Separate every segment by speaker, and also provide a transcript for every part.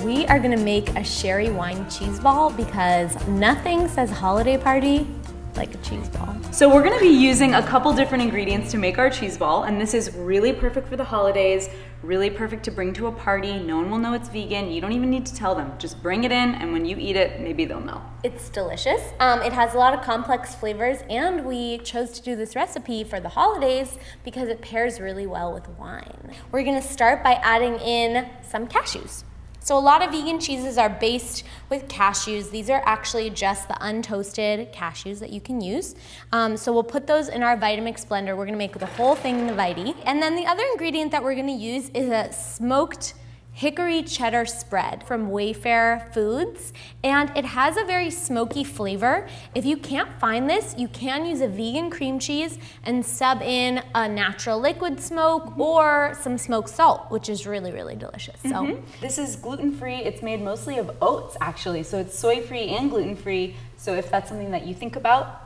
Speaker 1: We are gonna make a sherry wine cheese ball because nothing says holiday party like a cheese ball.
Speaker 2: So we're gonna be using a couple different ingredients to make our cheese ball, and this is really perfect for the holidays, really perfect to bring to a party. No one will know it's vegan. You don't even need to tell them. Just bring it in, and when you eat it, maybe they'll know.
Speaker 1: It's delicious. It has a lot of complex flavors, and we chose to do this recipe for the holidays because it pairs really well with wine. We're gonna start by adding in some cashews. So a lot of vegan cheeses are based with cashews. These are actually just the untoasted cashews that you can use. So we'll put those in our Vitamix blender. We're gonna make the whole thing in the Viti. And then the other ingredient that we're gonna use is a smoked hickory cheddar spread from Wayfair Foods, and it has a very smoky flavor. If you can't find this, you can use a vegan cream cheese and sub in a natural liquid smoke or some smoked salt, which is really, really delicious. So
Speaker 2: this is gluten-free. It's made mostly of oats, actually, so it's soy-free and gluten-free. So if that's something that you think about,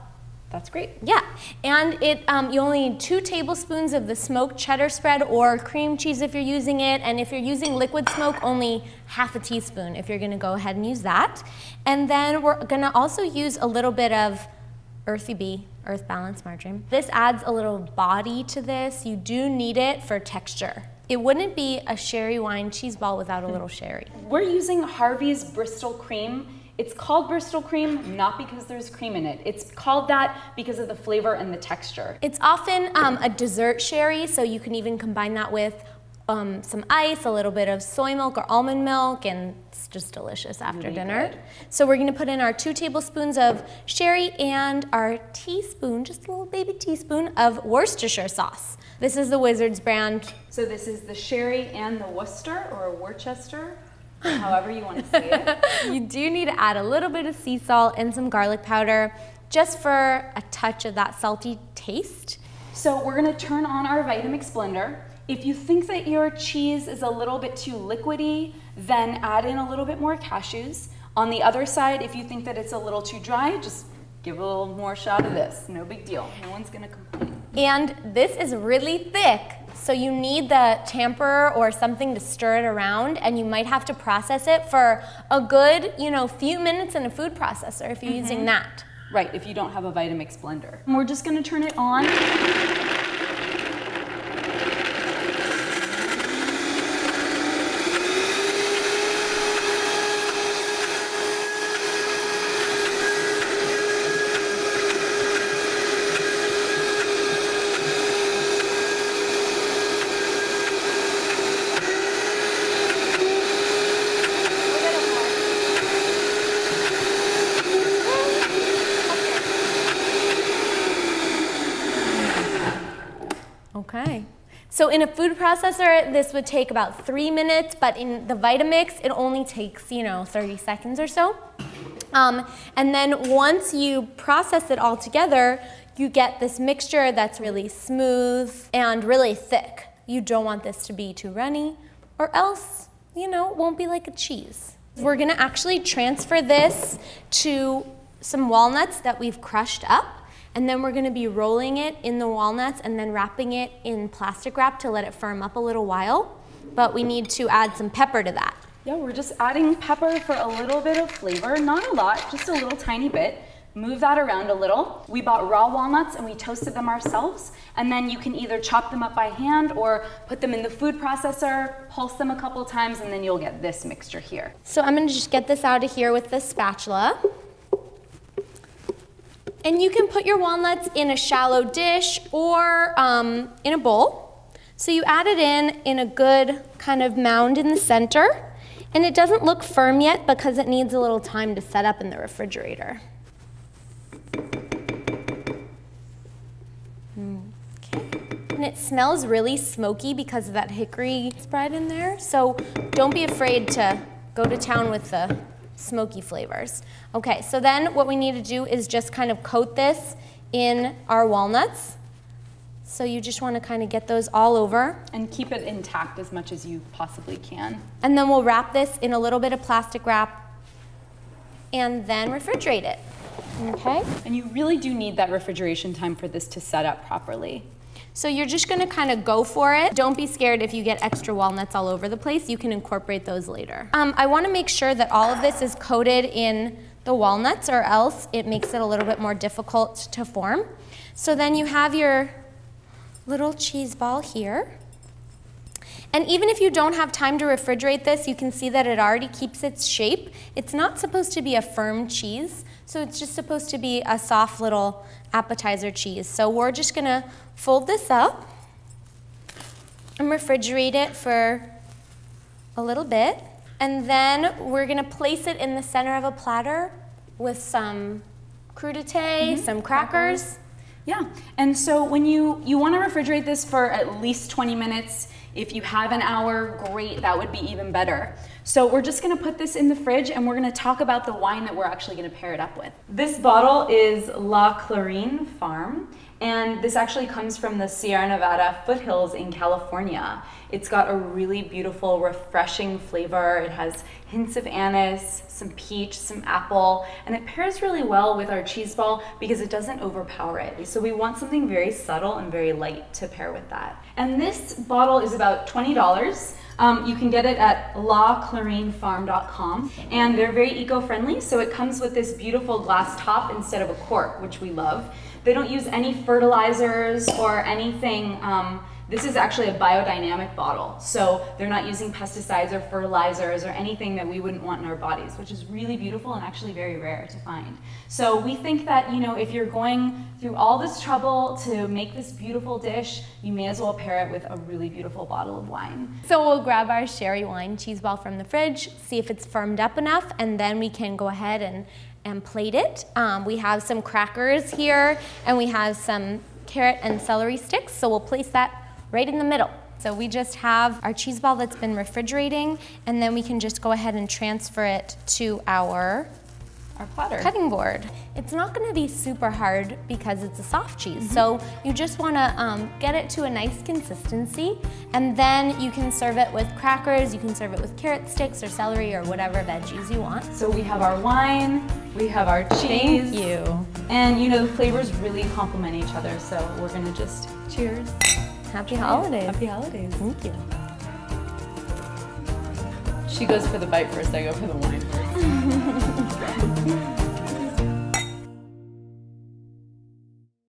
Speaker 2: that's great.
Speaker 1: Yeah, and you only need 2 tablespoons of the smoked cheddar spread or cream cheese if you're using it, and if you're using liquid smoke, only half a teaspoon if you're gonna go ahead and use that. And then we're gonna also use a little bit of Earthy Bee, Earth Balance margarine. This adds a little body to this. You do need it for texture. It wouldn't be a sherry wine cheese ball without a little sherry.
Speaker 2: We're using Harvey's Bristol cream. It's called Bristol cream, not because there's cream in it. It's called that because of the flavor and the texture.
Speaker 1: It's often a dessert sherry, so you can even combine that with some ice, a little bit of soy milk or almond milk, and it's just delicious after dinner.
Speaker 2: Good.
Speaker 1: So we're gonna put in our 2 tablespoons of sherry and our teaspoon, just a little baby teaspoon of Worcestershire sauce. This is the Wizards brand.
Speaker 2: So this is the sherry and the Worcester, or Worcester, however you want to say it.
Speaker 1: You do need to add a little bit of sea salt and some garlic powder just for a touch of that salty taste.
Speaker 2: So we're gonna turn on our Vitamix blender. If you think that your cheese is a little bit too liquidy, then add in a little bit more cashews. On the other side, if you think that it's a little too dry, just give a little more shot of this. No big deal, no one's gonna complain.
Speaker 1: And this is really thick, so you need the tamper or something to stir it around, and you might have to process it for a good, few minutes in a food processor if you're using that.
Speaker 2: Right, if you don't have a Vitamix blender. And we're just gonna turn it on.
Speaker 1: Okay. So in a food processor, this would take about 3 minutes, but in the Vitamix, it only takes, 30 seconds or so. And then once you process it all together, you get this mixture that's really smooth and really thick. You don't want this to be too runny, or else, it won't be like a cheese. We're gonna actually transfer this to some walnuts that we've crushed up. And then we're gonna be rolling it in the walnuts and then wrapping it in plastic wrap to let it firm up a little while. But we need to add some pepper to that.
Speaker 2: Yeah, we're just adding pepper for a little bit of flavor, not a lot, just a little tiny bit. Move that around a little. We bought raw walnuts and we toasted them ourselves. And then you can either chop them up by hand or put them in the food processor, pulse them a couple times, and then you'll get this mixture here.
Speaker 1: So I'm gonna just get this out of here with the spatula. And you can put your walnuts in a shallow dish or in a bowl. So you add it in a good kind of mound in the center. And it doesn't look firm yet because it needs a little time to set up in the refrigerator. Okay. And it smells really smoky because of that hickory spread in there. So don't be afraid to go to town with the smoky flavors. Okay, so then what we need to do is just kind of coat this in our walnuts. So you just want to kind of get those all over.
Speaker 2: And keep it intact as much as you possibly can.
Speaker 1: And then we'll wrap this in a little bit of plastic wrap and then refrigerate it. Okay?
Speaker 2: And you really do need that refrigeration time for this to set up properly.
Speaker 1: So you're just gonna kind of go for it. Don't be scared if you get extra walnuts all over the place. You can incorporate those later. I wanna make sure that all of this is coated in the walnuts, or else it makes it a little bit more difficult to form. So then you have your little cheese ball here. And even if you don't have time to refrigerate this, you can see that it already keeps its shape. It's not supposed to be a firm cheese, so it's just supposed to be a soft little appetizer cheese. So we're just gonna fold this up and refrigerate it for a little bit. And then we're gonna place it in the center of a platter with some crudité, some crackers.
Speaker 2: Yeah, and so when you want to refrigerate this for at least 20 minutes. If you have an hour, great, that would be even better. So we're just gonna put this in the fridge and we're gonna talk about the wine that we're actually gonna pair it up with. This bottle is La Clarine Farm, and this actually comes from the Sierra Nevada foothills in California. It's got a really beautiful, refreshing flavor. It has hints of anise, some peach, some apple, and it pairs really well with our cheese ball because it doesn't overpower it. So we want something very subtle and very light to pair with that. And this bottle is about $20. You can get it at laclarinefarm.com, and they're very eco-friendly, so it comes with this beautiful glass top instead of a cork, which we love. They don't use any fertilizers or anything. This is actually a biodynamic bottle, so they're not using pesticides or fertilizers or anything that we wouldn't want in our bodies, which is really beautiful and actually very rare to find. So we think that, you know, if you're going through all this trouble to make this beautiful dish, you may as well pair it with a really beautiful bottle of wine.
Speaker 1: So we'll grab our sherry wine cheese ball from the fridge, see if it's firmed up enough, and then we can go ahead and plate it. We have some crackers here, and we have some carrot and celery sticks, so we'll place that right in the middle. So we just have our cheese ball that's been refrigerating, and then we can just go ahead and transfer it to our
Speaker 2: platter.
Speaker 1: Cutting board. It's not gonna be super hard because it's a soft cheese, so you just wanna get it to a nice consistency, and then you can serve it with crackers, you can serve it with carrot sticks or celery or whatever veggies you want.
Speaker 2: So we have our wine, we have our cheese.
Speaker 1: Thank you.
Speaker 2: And you know, the flavors really complement each other, so we're gonna just cheers.
Speaker 1: Happy holidays.
Speaker 2: Happy holidays.
Speaker 1: Thank you.
Speaker 2: She goes for the bite first, I go for the wine first.